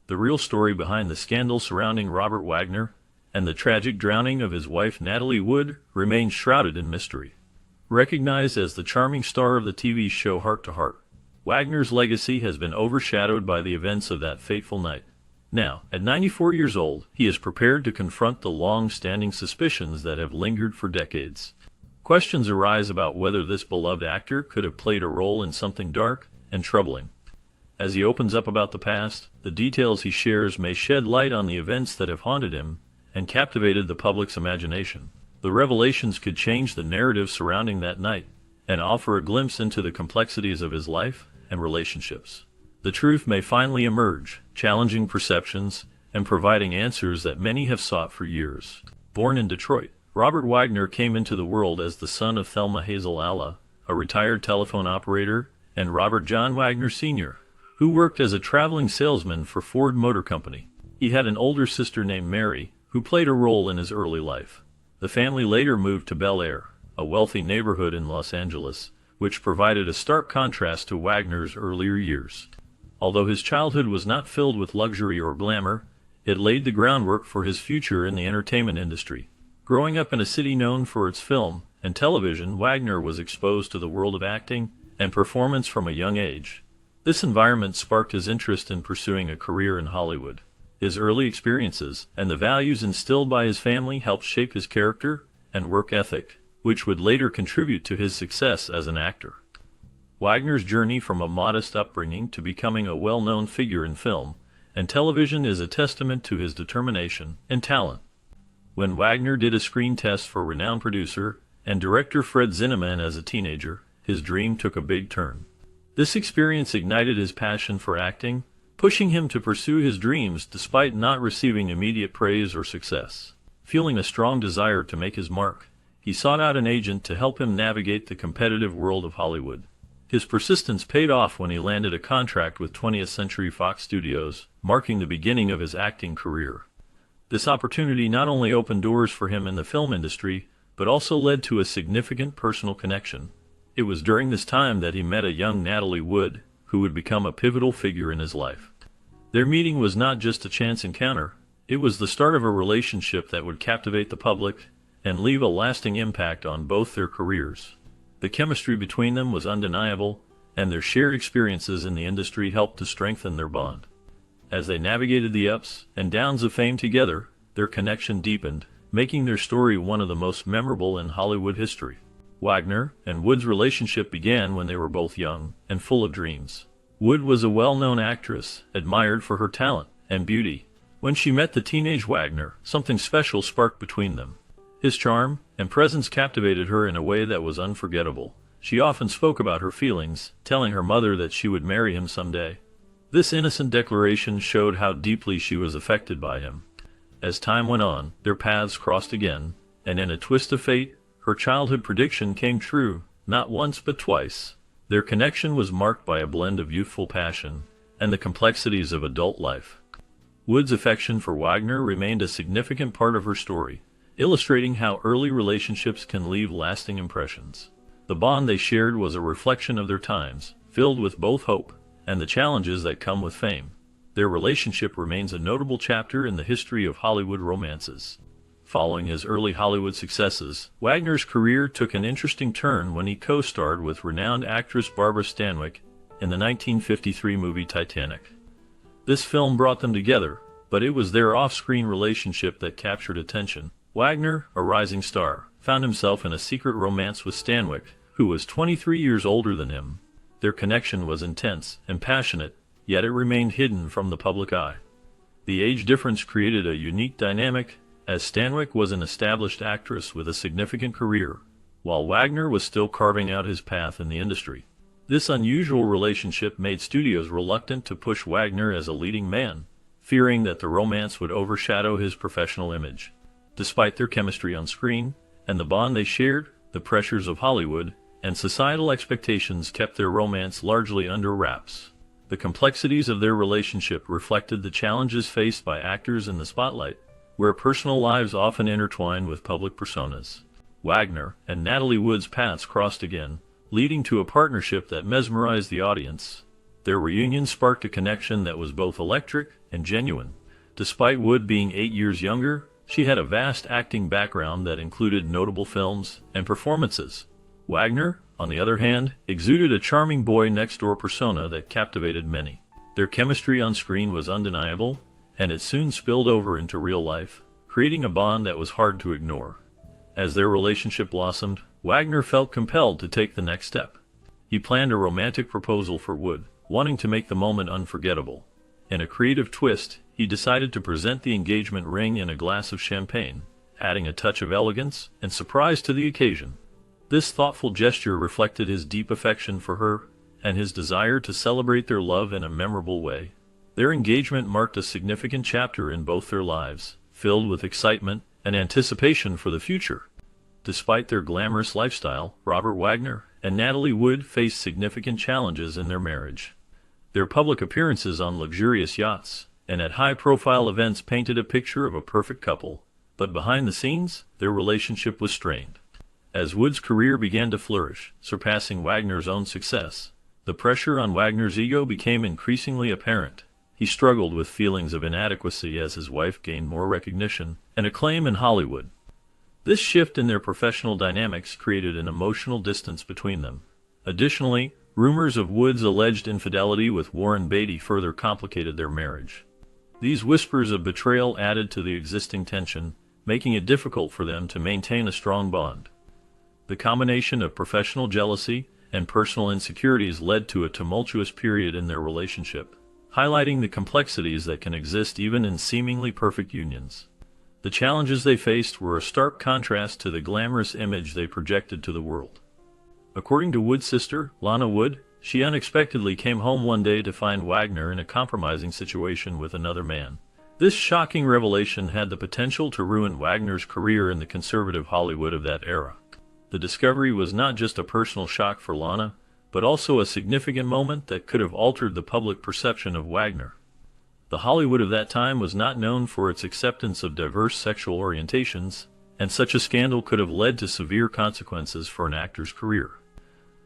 The real story behind the scandal surrounding Robert Wagner and the tragic drowning of his wife Natalie Wood remains shrouded in mystery. Recognized as the charming star of the TV show Hart, Wagner's legacy has been overshadowed by the events of that fateful night. Now, at 94 years old, he is prepared to confront the long-standing suspicions that have lingered for decades. Questions arise about whether this beloved actor could have played a role in something dark and troubling. As he opens up about the past, the details he shares may shed light on the events that have haunted him and captivated the public's imagination. The revelations could change the narrative surrounding that night and offer a glimpse into the complexities of his life and relationships. The truth may finally emerge, challenging perceptions and providing answers that many have sought for years. Born in Detroit, Robert Wagner came into the world as the son of Thelma Hazel Alla, a retired telephone operator, and Robert John Wagner Sr., who worked as a traveling salesman for Ford Motor Company. He had an older sister named Mary, who played a role in his early life. The family later moved to Bel Air, a wealthy neighborhood in Los Angeles, which provided a stark contrast to Wagner's earlier years. Although his childhood was not filled with luxury or glamour, it laid the groundwork for his future in the entertainment industry. Growing up in a city known for its film and television, Wagner was exposed to the world of acting and performance from a young age. This environment sparked his interest in pursuing a career in Hollywood. His early experiences and the values instilled by his family helped shape his character and work ethic, which would later contribute to his success as an actor. Wagner's journey from a modest upbringing to becoming a well-known figure in film and television is a testament to his determination and talent. When Wagner did a screen test for renowned producer and director Fred Zinnemann as a teenager, his dream took a big turn. This experience ignited his passion for acting, pushing him to pursue his dreams despite not receiving immediate praise or success. Feeling a strong desire to make his mark, he sought out an agent to help him navigate the competitive world of Hollywood. His persistence paid off when he landed a contract with 20th Century Fox Studios, marking the beginning of his acting career. This opportunity not only opened doors for him in the film industry, but also led to a significant personal connection. It was during this time that he met a young Natalie Wood, who would become a pivotal figure in his life. Their meeting was not just a chance encounter, it was the start of a relationship that would captivate the public and leave a lasting impact on both their careers. The chemistry between them was undeniable, and their shared experiences in the industry helped to strengthen their bond. As they navigated the ups and downs of fame together, their connection deepened, making their story one of the most memorable in Hollywood history. Wagner and Wood's relationship began when they were both young and full of dreams. Wood was a well-known actress, admired for her talent and beauty. When she met the teenage Wagner, something special sparked between them. His charm and presence captivated her in a way that was unforgettable. She often spoke about her feelings, telling her mother that she would marry him someday. This innocent declaration showed how deeply she was affected by him. As time went on, their paths crossed again, and in a twist of fate, her childhood prediction came true, not once but twice. Their connection was marked by a blend of youthful passion and the complexities of adult life. Wood's affection for Wagner remained a significant part of her story, illustrating how early relationships can leave lasting impressions. The bond they shared was a reflection of their times, filled with both hope and the challenges that come with fame. Their relationship remains a notable chapter in the history of Hollywood romances. Following his early Hollywood successes, Wagner's career took an interesting turn when he co-starred with renowned actress Barbara Stanwyck in the 1953 movie Titanic. This film brought them together, but it was their off-screen relationship that captured attention. Wagner, a rising star, found himself in a secret romance with Stanwyck, who was 23 years older than him. Their connection was intense and passionate, yet it remained hidden from the public eye. The age difference created a unique dynamic, as Stanwyck was an established actress with a significant career, while Wagner was still carving out his path in the industry. This unusual relationship made studios reluctant to push Wagner as a leading man, fearing that the romance would overshadow his professional image. Despite their chemistry on screen and the bond they shared, the pressures of Hollywood and societal expectations kept their romance largely under wraps. The complexities of their relationship reflected the challenges faced by actors in the spotlight, where personal lives often intertwine with public personas. Wagner and Natalie Wood's paths crossed again, leading to a partnership that mesmerized the audience. Their reunion sparked a connection that was both electric and genuine. Despite Wood being 8 years younger, she had a vast acting background that included notable films and performances. Wagner, on the other hand, exuded a charming boy-next-door persona that captivated many. Their chemistry on screen was undeniable, and it soon spilled over into real life, creating a bond that was hard to ignore. As their relationship blossomed, Wagner felt compelled to take the next step. He planned a romantic proposal for Wood, wanting to make the moment unforgettable. In a creative twist, he decided to present the engagement ring in a glass of champagne, adding a touch of elegance and surprise to the occasion. This thoughtful gesture reflected his deep affection for her and his desire to celebrate their love in a memorable way. Their engagement marked a significant chapter in both their lives, filled with excitement and anticipation for the future. Despite their glamorous lifestyle, Robert Wagner and Natalie Wood faced significant challenges in their marriage. Their public appearances on luxurious yachts and at high-profile events painted a picture of a perfect couple, but behind the scenes, their relationship was strained. As Wood's career began to flourish, surpassing Wagner's own success, the pressure on Wagner's ego became increasingly apparent. He struggled with feelings of inadequacy as his wife gained more recognition and acclaim in Hollywood. This shift in their professional dynamics created an emotional distance between them. Additionally, rumors of Wood's alleged infidelity with Warren Beatty further complicated their marriage. These whispers of betrayal added to the existing tension, making it difficult for them to maintain a strong bond. The combination of professional jealousy and personal insecurities led to a tumultuous period in their relationship, highlighting the complexities that can exist even in seemingly perfect unions. The challenges they faced were a stark contrast to the glamorous image they projected to the world. According to Wood's sister, Lana Wood, she unexpectedly came home one day to find Wagner in a compromising situation with another man. This shocking revelation had the potential to ruin Wagner's career in the conservative Hollywood of that era. The discovery was not just a personal shock for Lana, but also a significant moment that could have altered the public perception of Wagner. The Hollywood of that time was not known for its acceptance of diverse sexual orientations, and such a scandal could have led to severe consequences for an actor's career.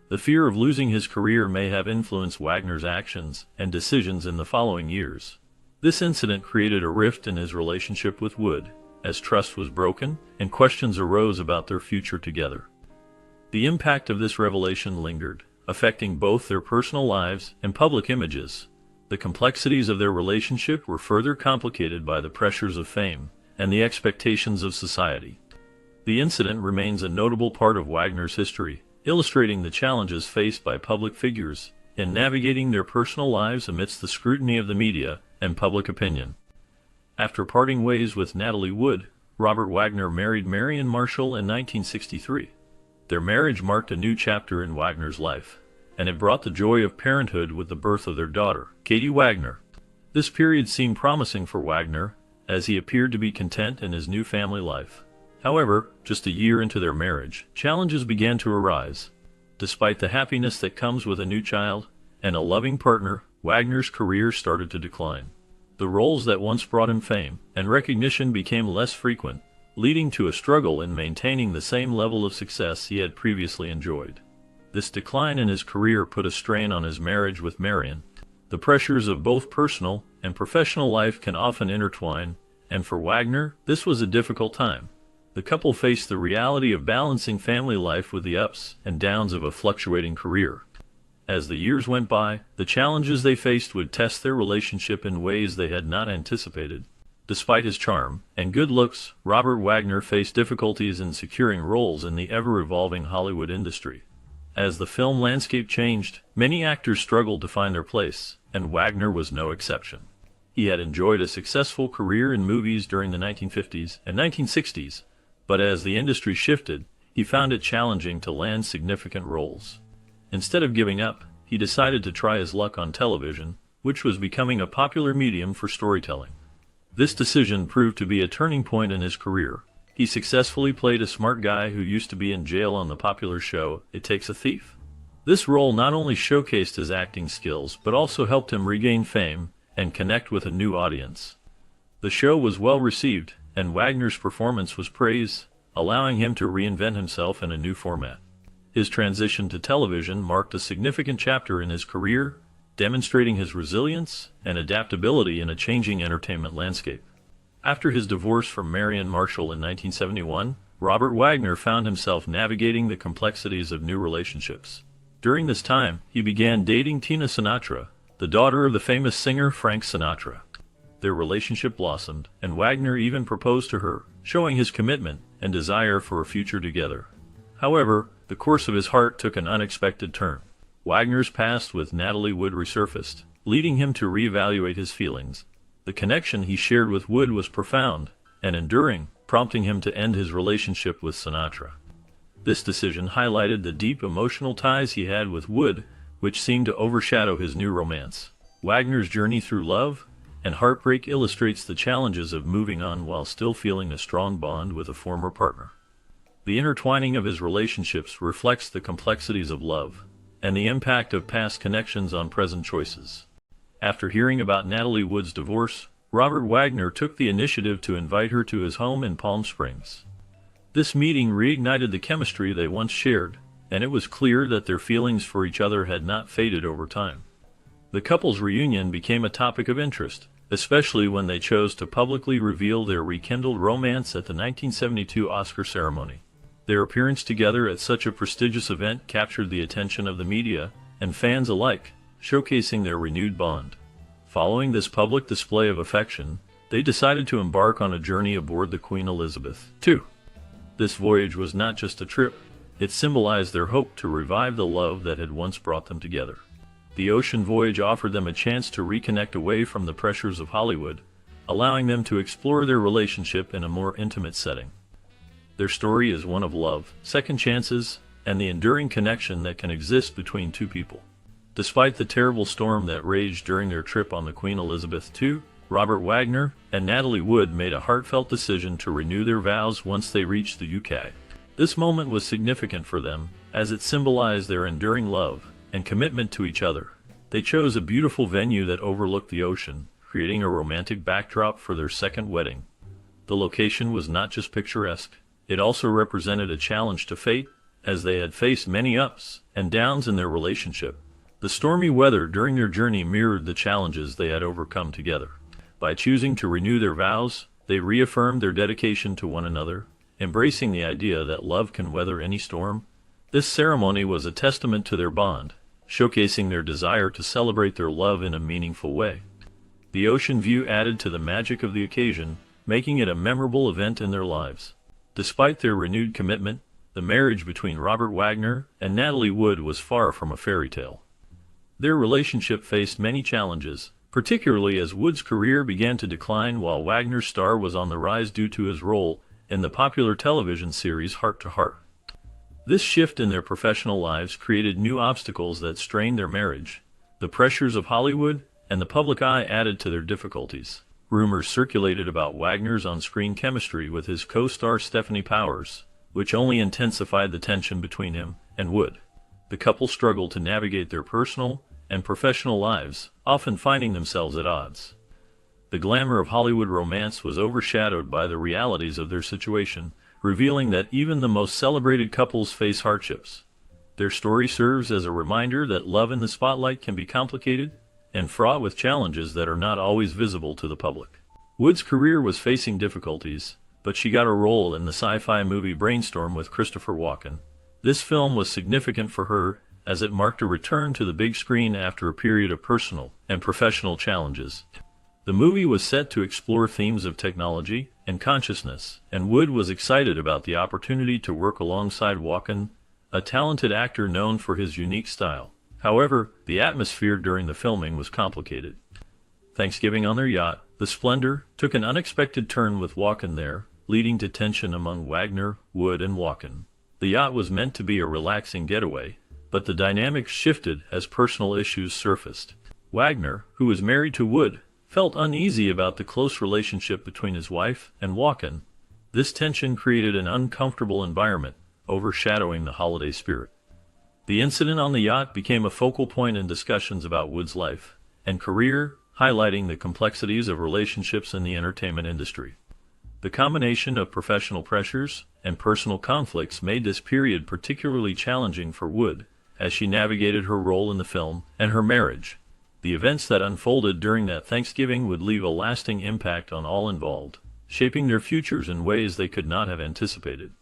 The fear of losing his career may have influenced Wagner's actions and decisions in the following years. This incident created a rift in his relationship with Wood, as trust was broken and questions arose about their future together. The impact of this revelation lingered, affecting both their personal lives and public images. The complexities of their relationship were further complicated by the pressures of fame and the expectations of society. The incident remains a notable part of Wagner's history, illustrating the challenges faced by public figures in navigating their personal lives amidst the scrutiny of the media and public opinion. After parting ways with Natalie Wood, Robert Wagner married Marion Marshall in 1963. Their marriage marked a new chapter in Wagner's life, and it brought the joy of parenthood with the birth of their daughter, Katie Wagner. This period seemed promising for Wagner, as he appeared to be content in his new family life. However, just a year into their marriage, challenges began to arise. Despite the happiness that comes with a new child and a loving partner, Wagner's career started to decline. The roles that once brought him fame and recognition became less frequent, leading to a struggle in maintaining the same level of success he had previously enjoyed. This decline in his career put a strain on his marriage with Marion. The pressures of both personal and professional life can often intertwine, and for Wagner, this was a difficult time. The couple faced the reality of balancing family life with the ups and downs of a fluctuating career. As the years went by, the challenges they faced would test their relationship in ways they had not anticipated. Despite his charm and good looks, Robert Wagner faced difficulties in securing roles in the ever-evolving Hollywood industry. As the film landscape changed, many actors struggled to find their place, and Wagner was no exception. He had enjoyed a successful career in movies during the 1950s and 1960s, but as the industry shifted, he found it challenging to land significant roles. Instead of giving up, he decided to try his luck on television, which was becoming a popular medium for storytelling. This decision proved to be a turning point in his career. He successfully played a smart guy who used to be in jail on the popular show It Takes a Thief. This role not only showcased his acting skills, but also helped him regain fame and connect with a new audience. The show was well received, and Wagner's performance was praised, allowing him to reinvent himself in a new format. His transition to television marked a significant chapter in his career, demonstrating his resilience and adaptability in a changing entertainment landscape. After his divorce from Marion Marshall in 1971, Robert Wagner found himself navigating the complexities of new relationships. During this time, he began dating Tina Sinatra, the daughter of the famous singer Frank Sinatra. Their relationship blossomed, and Wagner even proposed to her, showing his commitment and desire for a future together. However, the course of his heart took an unexpected turn. Wagner's past with Natalie Wood resurfaced, leading him to reevaluate his feelings. The connection he shared with Wood was profound and enduring, prompting him to end his relationship with Sinatra. This decision highlighted the deep emotional ties he had with Wood, which seemed to overshadow his new romance. Wagner's journey through love and heartbreak illustrates the challenges of moving on while still feeling a strong bond with a former partner. The intertwining of his relationships reflects the complexities of love and the impact of past connections on present choices. After hearing about Natalie Wood's divorce, Robert Wagner took the initiative to invite her to his home in Palm Springs. This meeting reignited the chemistry they once shared, and it was clear that their feelings for each other had not faded over time. The couple's reunion became a topic of interest, especially when they chose to publicly reveal their rekindled romance at the 1972 Oscar ceremony. Their appearance together at such a prestigious event captured the attention of the media and fans alike, showcasing their renewed bond. Following this public display of affection, they decided to embark on a journey aboard the Queen Elizabeth II. This voyage was not just a trip, it symbolized their hope to revive the love that had once brought them together. The ocean voyage offered them a chance to reconnect away from the pressures of Hollywood, allowing them to explore their relationship in a more intimate setting. Their story is one of love, second chances, and the enduring connection that can exist between two people. Despite the terrible storm that raged during their trip on the Queen Elizabeth II, Robert Wagner and Natalie Wood made a heartfelt decision to renew their vows once they reached the UK. This moment was significant for them, as it symbolized their enduring love and commitment to each other. They chose a beautiful venue that overlooked the ocean, creating a romantic backdrop for their second wedding. The location was not just picturesque, it also represented a challenge to fate, as they had faced many ups and downs in their relationship. The stormy weather during their journey mirrored the challenges they had overcome together. By choosing to renew their vows, they reaffirmed their dedication to one another, embracing the idea that love can weather any storm. This ceremony was a testament to their bond, showcasing their desire to celebrate their love in a meaningful way. The ocean view added to the magic of the occasion, making it a memorable event in their lives. Despite their renewed commitment, the marriage between Robert Wagner and Natalie Wood was far from a fairy tale. Their relationship faced many challenges, particularly as Wood's career began to decline while Wagner's star was on the rise due to his role in the popular television series Hart. This shift in their professional lives created new obstacles that strained their marriage. The pressures of Hollywood and the public eye added to their difficulties. Rumors circulated about Wagner's on-screen chemistry with his co-star Stephanie Powers, which only intensified the tension between him and Wood. The couple struggled to navigate their personal and professional lives, often finding themselves at odds. The glamour of Hollywood romance was overshadowed by the realities of their situation, revealing that even the most celebrated couples face hardships. Their story serves as a reminder that love in the spotlight can be complicated and fraught with challenges that are not always visible to the public. Wood's career was facing difficulties, but she got a role in the sci-fi movie Brainstorm with Christopher Walken. This film was significant for her, as it marked a return to the big screen after a period of personal and professional challenges. The movie was set to explore themes of technology and consciousness, and Wood was excited about the opportunity to work alongside Walken, a talented actor known for his unique style. However, the atmosphere during the filming was complicated. Thanksgiving on their yacht, the Splendor, took an unexpected turn with Walken there, leading to tension among Wagner, Wood, and Walken. The yacht was meant to be a relaxing getaway, but the dynamics shifted as personal issues surfaced. Wagner, who was married to Wood, felt uneasy about the close relationship between his wife and Walken. This tension created an uncomfortable environment, overshadowing the holiday spirit. The incident on the yacht became a focal point in discussions about Wood's life and career, highlighting the complexities of relationships in the entertainment industry. The combination of professional pressures and personal conflicts made this period particularly challenging for Wood, as she navigated her role in the film and her marriage. The events that unfolded during that Thanksgiving would leave a lasting impact on all involved, shaping their futures in ways they could not have anticipated.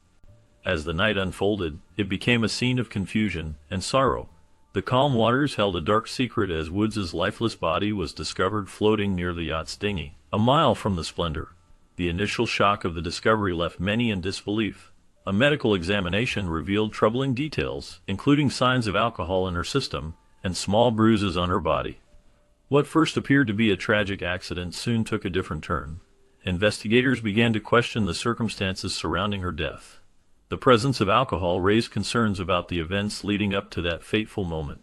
As the night unfolded, it became a scene of confusion and sorrow. The calm waters held a dark secret as Woods' lifeless body was discovered floating near the yacht's dinghy, a mile from the Splendor. The initial shock of the discovery left many in disbelief. A medical examination revealed troubling details, including signs of alcohol in her system and small bruises on her body. What first appeared to be a tragic accident soon took a different turn. Investigators began to question the circumstances surrounding her death. The presence of alcohol raised concerns about the events leading up to that fateful moment.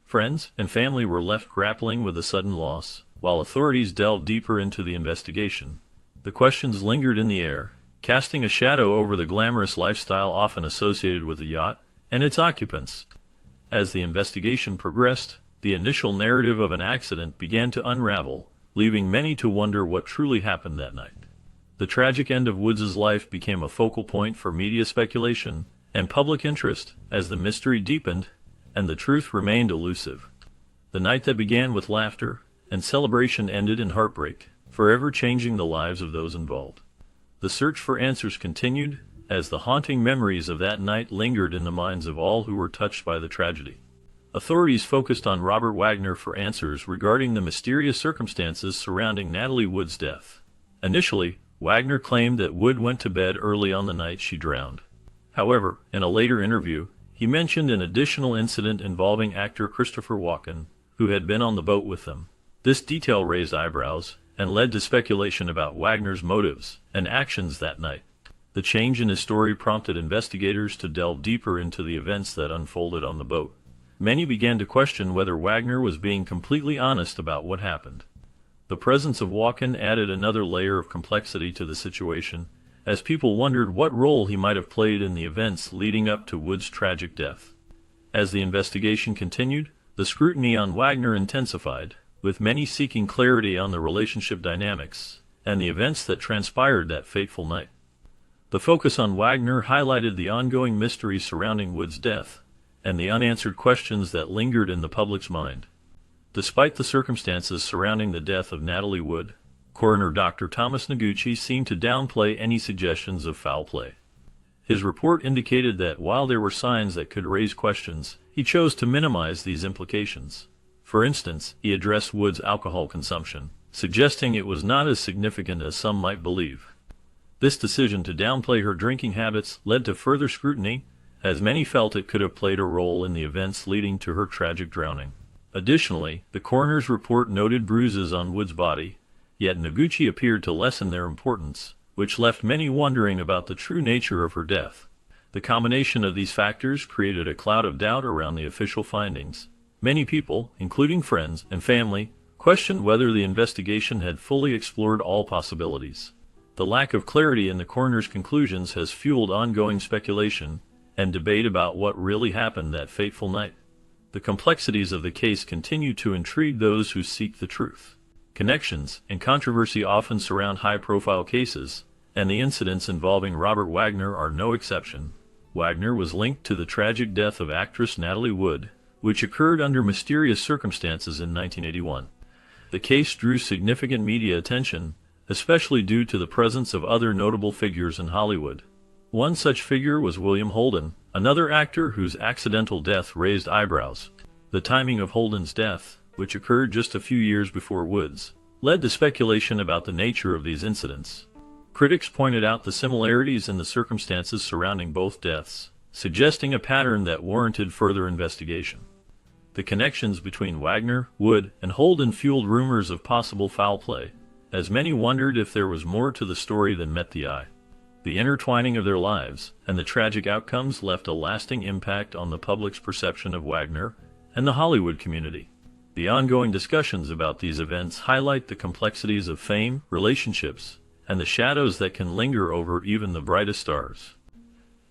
Friends and family were left grappling with the sudden loss, while authorities delved deeper into the investigation. The questions lingered in the air, casting a shadow over the glamorous lifestyle often associated with the yacht and its occupants. As the investigation progressed, the initial narrative of an accident began to unravel, leaving many to wonder what truly happened that night. The tragic end of Woods' life became a focal point for media speculation and public interest as the mystery deepened and the truth remained elusive. The night that began with laughter and celebration ended in heartbreak, forever changing the lives of those involved. The search for answers continued as the haunting memories of that night lingered in the minds of all who were touched by the tragedy. Authorities focused on Robert Wagner for answers regarding the mysterious circumstances surrounding Natalie Wood's death. Initially, Wagner claimed that Wood went to bed early on the night she drowned. However, in a later interview, he mentioned an additional incident involving actor Christopher Walken, who had been on the boat with them. This detail raised eyebrows and led to speculation about Wagner's motives and actions that night. The change in his story prompted investigators to delve deeper into the events that unfolded on the boat. Many began to question whether Wagner was being completely honest about what happened. The presence of Walken added another layer of complexity to the situation, as people wondered what role he might have played in the events leading up to Wood's tragic death. As the investigation continued, the scrutiny on Wagner intensified, with many seeking clarity on the relationship dynamics and the events that transpired that fateful night. The focus on Wagner highlighted the ongoing mystery surrounding Wood's death and the unanswered questions that lingered in the public's mind. Despite the circumstances surrounding the death of Natalie Wood, coroner Dr. Thomas Noguchi seemed to downplay any suggestions of foul play. His report indicated that while there were signs that could raise questions, he chose to minimize these implications. For instance, he addressed Wood's alcohol consumption, suggesting it was not as significant as some might believe. This decision to downplay her drinking habits led to further scrutiny, as many felt it could have played a role in the events leading to her tragic drowning. Additionally, the coroner's report noted bruises on Wood's body, yet Noguchi appeared to lessen their importance, which left many wondering about the true nature of her death. The combination of these factors created a cloud of doubt around the official findings. Many people, including friends and family, questioned whether the investigation had fully explored all possibilities. The lack of clarity in the coroner's conclusions has fueled ongoing speculation and debate about what really happened that fateful night. The complexities of the case continue to intrigue those who seek the truth. Connections and controversy often surround high-profile cases, and the incidents involving Robert Wagner are no exception. Wagner was linked to the tragic death of actress Natalie Wood, which occurred under mysterious circumstances in 1981. The case drew significant media attention, especially due to the presence of other notable figures in Hollywood. One such figure was William Holden, another actor whose accidental death raised eyebrows. The timing of Holden's death, which occurred just a few years before Wood's, led to speculation about the nature of these incidents. Critics pointed out the similarities in the circumstances surrounding both deaths, suggesting a pattern that warranted further investigation. The connections between Wagner, Wood, and Holden fueled rumors of possible foul play, as many wondered if there was more to the story than met the eye. The intertwining of their lives and the tragic outcomes left a lasting impact on the public's perception of Wagner and the Hollywood community. The ongoing discussions about these events highlight the complexities of fame, relationships, and the shadows that can linger over even the brightest stars.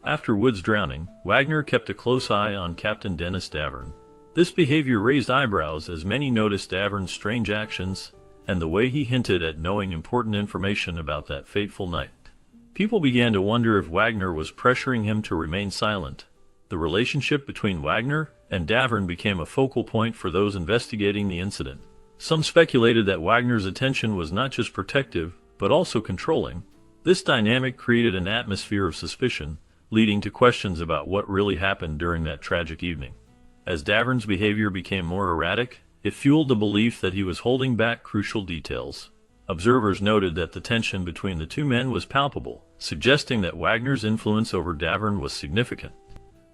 After Wood's drowning, Wagner kept a close eye on Captain Dennis Davern. This behavior raised eyebrows as many noticed Davern's strange actions and the way he hinted at knowing important information about that fateful night. People began to wonder if Wagner was pressuring him to remain silent. The relationship between Wagner and Davern became a focal point for those investigating the incident. Some speculated that Wagner's attention was not just protective, but also controlling. This dynamic created an atmosphere of suspicion, leading to questions about what really happened during that tragic evening. As Davern's behavior became more erratic, it fueled the belief that he was holding back crucial details. Observers noted that the tension between the two men was palpable, suggesting that Wagner's influence over Davern was significant.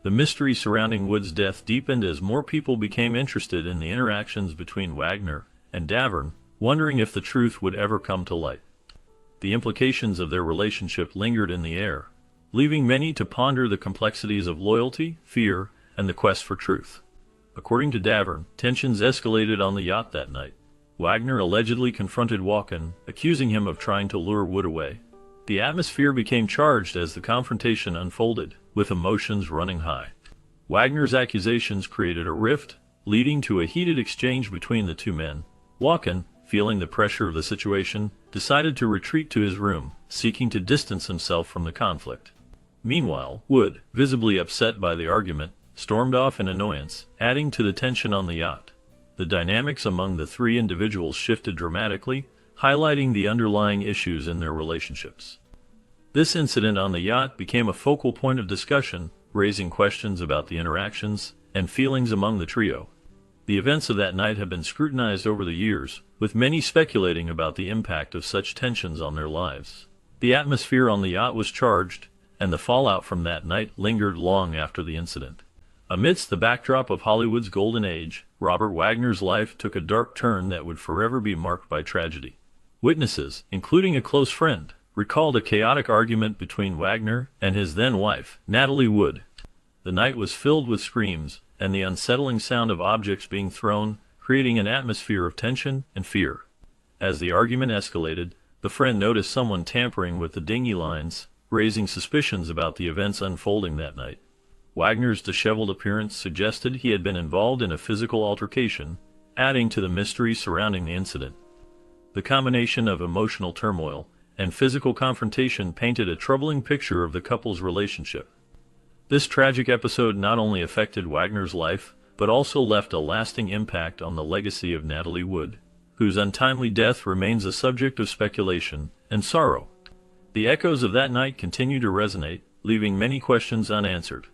The mystery surrounding Wood's death deepened as more people became interested in the interactions between Wagner and Davern, wondering if the truth would ever come to light. The implications of their relationship lingered in the air, leaving many to ponder the complexities of loyalty, fear, and the quest for truth. According to Davern, tensions escalated on the yacht that night. Wagner allegedly confronted Wagner, accusing him of trying to lure Wood away. The atmosphere became charged as the confrontation unfolded, with emotions running high. Wagner's accusations created a rift, leading to a heated exchange between the two men. Wagner, feeling the pressure of the situation, decided to retreat to his room, seeking to distance himself from the conflict. Meanwhile, Wood, visibly upset by the argument, stormed off in annoyance, adding to the tension on the yacht. The dynamics among the three individuals shifted dramatically, highlighting the underlying issues in their relationships. This incident on the yacht became a focal point of discussion, raising questions about the interactions and feelings among the trio. The events of that night have been scrutinized over the years, with many speculating about the impact of such tensions on their lives. The atmosphere on the yacht was charged, and the fallout from that night lingered long after the incident. Amidst the backdrop of Hollywood's golden age, Robert Wagner's life took a dark turn that would forever be marked by tragedy. Witnesses, including a close friend, recalled a chaotic argument between Wagner and his then-wife, Natalie Wood. The night was filled with screams and the unsettling sound of objects being thrown, creating an atmosphere of tension and fear. As the argument escalated, the friend noticed someone tampering with the dinghy lines, raising suspicions about the events unfolding that night. Wagner's disheveled appearance suggested he had been involved in a physical altercation, adding to the mystery surrounding the incident. The combination of emotional turmoil and physical confrontation painted a troubling picture of the couple's relationship. This tragic episode not only affected Wagner's life, but also left a lasting impact on the legacy of Natalie Wood, whose untimely death remains a subject of speculation and sorrow. The echoes of that night continue to resonate, leaving many questions unanswered.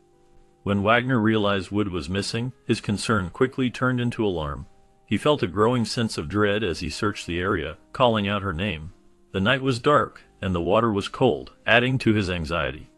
When Wagner realized Wood was missing, his concern quickly turned into alarm. He felt a growing sense of dread as he searched the area, calling out her name. The night was dark, and the water was cold, adding to his anxiety.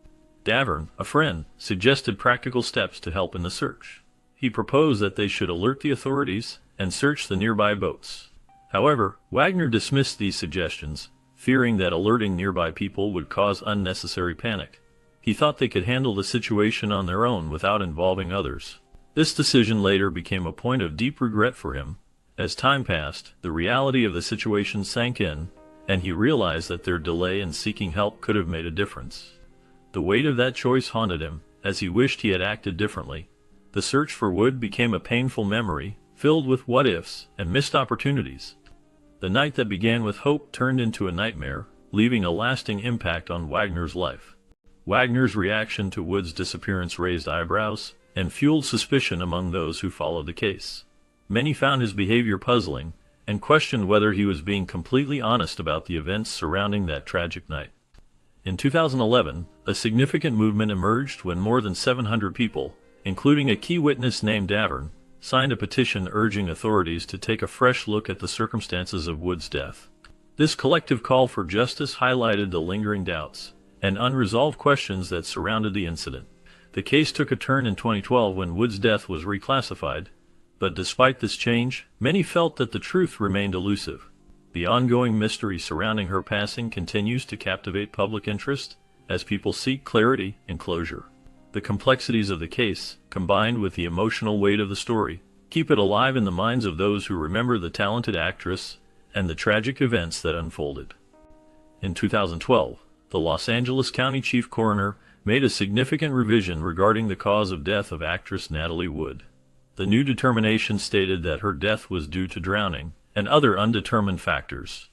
Davern, a friend, suggested practical steps to help in the search. He proposed that they should alert the authorities and search the nearby boats. However, Wagner dismissed these suggestions, fearing that alerting nearby people would cause unnecessary panic. He thought they could handle the situation on their own without involving others. This decision later became a point of deep regret for him. As time passed, the reality of the situation sank in, and he realized that their delay in seeking help could have made a difference. The weight of that choice haunted him, as he wished he had acted differently. The search for Wood became a painful memory, filled with what-ifs and missed opportunities. The night that began with hope turned into a nightmare, leaving a lasting impact on Wagner's life. Wagner's reaction to Wood's disappearance raised eyebrows and fueled suspicion among those who followed the case. Many found his behavior puzzling and questioned whether he was being completely honest about the events surrounding that tragic night. In 2011, a significant movement emerged when more than 700 people, including a key witness named Davern, signed a petition urging authorities to take a fresh look at the circumstances of Wood's death. This collective call for justice highlighted the lingering doubts and unresolved questions that surrounded the incident. The case took a turn in 2012 when Wood's death was reclassified, but despite this change, many felt that the truth remained elusive. The ongoing mystery surrounding her passing continues to captivate public interest as people seek clarity and closure. The complexities of the case, combined with the emotional weight of the story, keep it alive in the minds of those who remember the talented actress and the tragic events that unfolded. In 2012, the Los Angeles County Chief Coroner made a significant revision regarding the cause of death of actress Natalie Wood. The new determination stated that her death was due to drowning and other undetermined factors.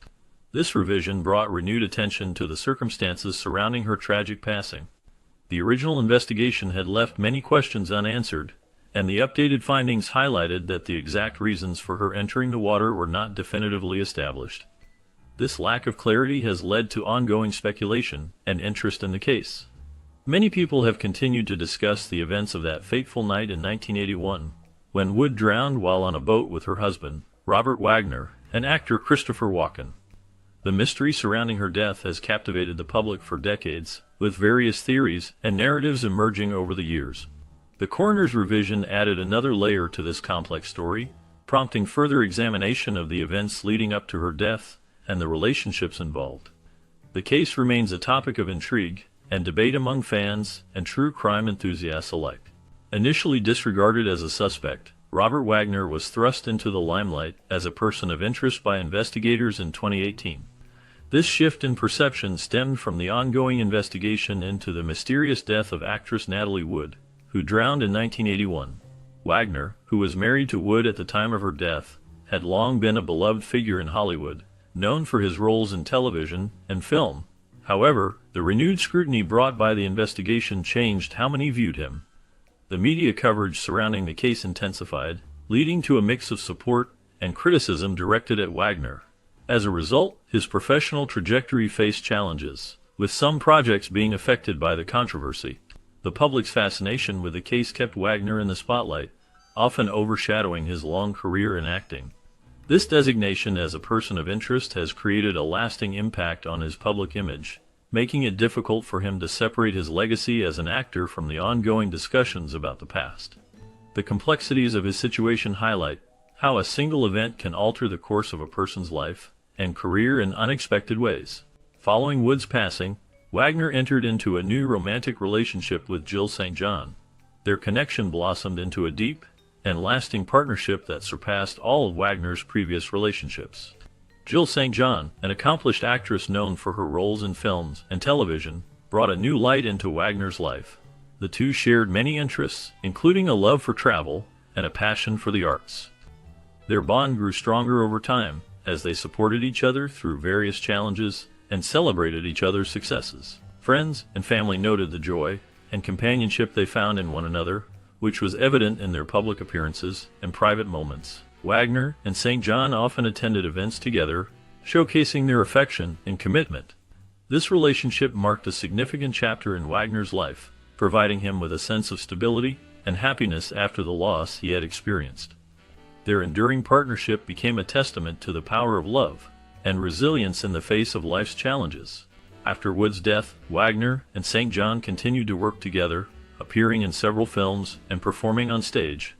This revision brought renewed attention to the circumstances surrounding her tragic passing. The original investigation had left many questions unanswered, and the updated findings highlighted that the exact reasons for her entering the water were not definitively established. This lack of clarity has led to ongoing speculation and interest in the case. Many people have continued to discuss the events of that fateful night in 1981, when Wood drowned while on a boat with her husband, Robert Wagner, and actor Christopher Walken. The mystery surrounding her death has captivated the public for decades, with various theories and narratives emerging over the years. The coroner's revision added another layer to this complex story, prompting further examination of the events leading up to her death and the relationships involved. The case remains a topic of intrigue and debate among fans and true crime enthusiasts alike. Initially disregarded as a suspect, Robert Wagner was thrust into the limelight as a person of interest by investigators in 2018. This shift in perception stemmed from the ongoing investigation into the mysterious death of actress Natalie Wood, who drowned in 1981. Wagner, who was married to Wood at the time of her death, had long been a beloved figure in Hollywood, known for his roles in television and film. However, the renewed scrutiny brought by the investigation changed how many viewed him. The media coverage surrounding the case intensified, leading to a mix of support and criticism directed at Wagner. As a result, his professional trajectory faced challenges, with some projects being affected by the controversy. The public's fascination with the case kept Wagner in the spotlight, often overshadowing his long career in acting. This designation as a person of interest has created a lasting impact on his public image, making it difficult for him to separate his legacy as an actor from the ongoing discussions about the past. The complexities of his situation highlight how a single event can alter the course of a person's life and career in unexpected ways. Following Wood's passing, Wagner entered into a new romantic relationship with Jill St. John. Their connection blossomed into a deep and lasting partnership that surpassed all of Wagner's previous relationships. Jill St. John, an accomplished actress known for her roles in films and television, brought a new light into Wagner's life. The two shared many interests, including a love for travel and a passion for the arts. Their bond grew stronger over time as they supported each other through various challenges and celebrated each other's successes. Friends and family noted the joy and companionship they found in one another, which was evident in their public appearances and private moments. Wagner and St. John often attended events together, showcasing their affection and commitment. This relationship marked a significant chapter in Wagner's life, providing him with a sense of stability and happiness after the loss he had experienced. Their enduring partnership became a testament to the power of love and resilience in the face of life's challenges. After Wood's death, Wagner and St. John continued to work together, appearing in several films and performing on stage.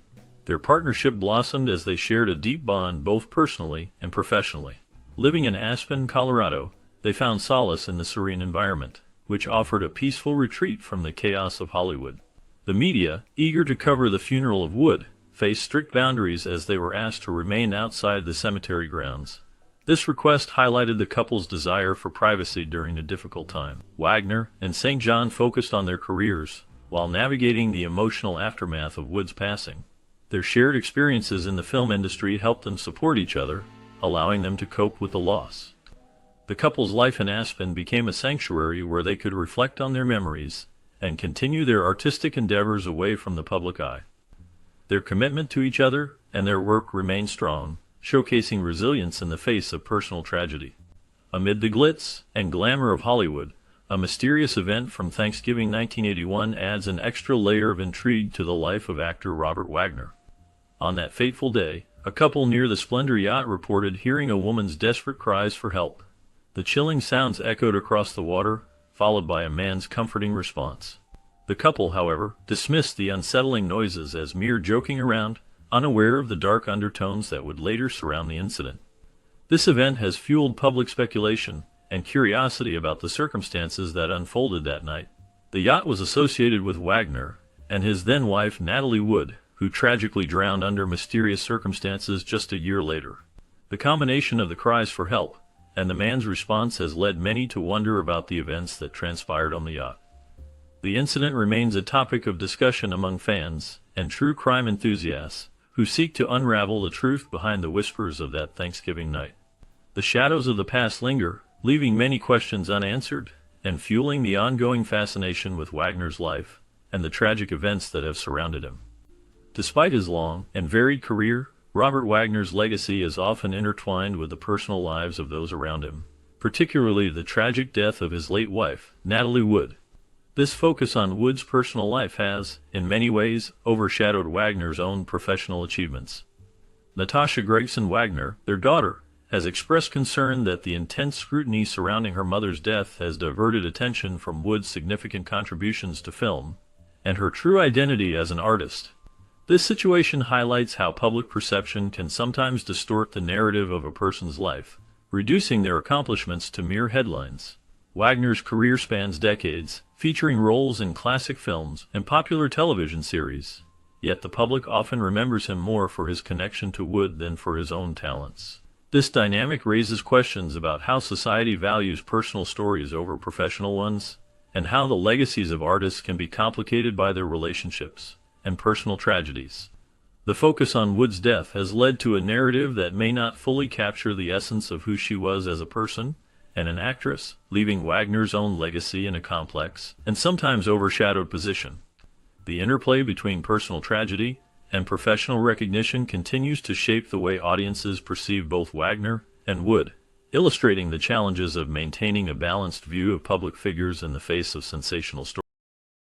Their partnership blossomed as they shared a deep bond both personally and professionally. Living in Aspen, Colorado, they found solace in the serene environment, which offered a peaceful retreat from the chaos of Hollywood. The media, eager to cover the funeral of Wood, faced strict boundaries as they were asked to remain outside the cemetery grounds. This request highlighted the couple's desire for privacy during a difficult time. Wagner and St. John focused on their careers, while navigating the emotional aftermath of Wood's passing. Their shared experiences in the film industry helped them support each other, allowing them to cope with the loss. The couple's life in Aspen became a sanctuary where they could reflect on their memories and continue their artistic endeavors away from the public eye. Their commitment to each other and their work remained strong, showcasing resilience in the face of personal tragedy. Amid the glitz and glamour of Hollywood, a mysterious event from Thanksgiving 1981 adds an extra layer of intrigue to the life of actor Robert Wagner. On that fateful day, a couple near the Splendor yacht reported hearing a woman's desperate cries for help. The chilling sounds echoed across the water, followed by a man's comforting response. The couple, however, dismissed the unsettling noises as mere joking around, unaware of the dark undertones that would later surround the incident. This event has fueled public speculation and curiosity about the circumstances that unfolded that night. The yacht was associated with Wagner and his then-wife Natalie Wood, who tragically drowned under mysterious circumstances just a year later. The combination of the cries for help and the man's response has led many to wonder about the events that transpired on the yacht. The incident remains a topic of discussion among fans and true crime enthusiasts who seek to unravel the truth behind the whispers of that Thanksgiving night. The shadows of the past linger, leaving many questions unanswered and fueling the ongoing fascination with Wagner's life and the tragic events that have surrounded him. Despite his long and varied career, Robert Wagner's legacy is often intertwined with the personal lives of those around him, particularly the tragic death of his late wife, Natalie Wood. This focus on Wood's personal life has, in many ways, overshadowed Wagner's own professional achievements. Natasha Gregson Wagner, their daughter, has expressed concern that the intense scrutiny surrounding her mother's death has diverted attention from Wood's significant contributions to film and her true identity as an artist. This situation highlights how public perception can sometimes distort the narrative of a person's life, reducing their accomplishments to mere headlines. Wagner's career spans decades, featuring roles in classic films and popular television series. Yet the public often remembers him more for his connection to Wood than for his own talents. This dynamic raises questions about how society values personal stories over professional ones, and how the legacies of artists can be complicated by their relationships and personal tragedies. The focus on Wood's death has led to a narrative that may not fully capture the essence of who she was as a person and an actress, leaving Wagner's own legacy in a complex and sometimes overshadowed position. The interplay between personal tragedy and professional recognition continues to shape the way audiences perceive both Wagner and Wood, illustrating the challenges of maintaining a balanced view of public figures in the face of sensational stories.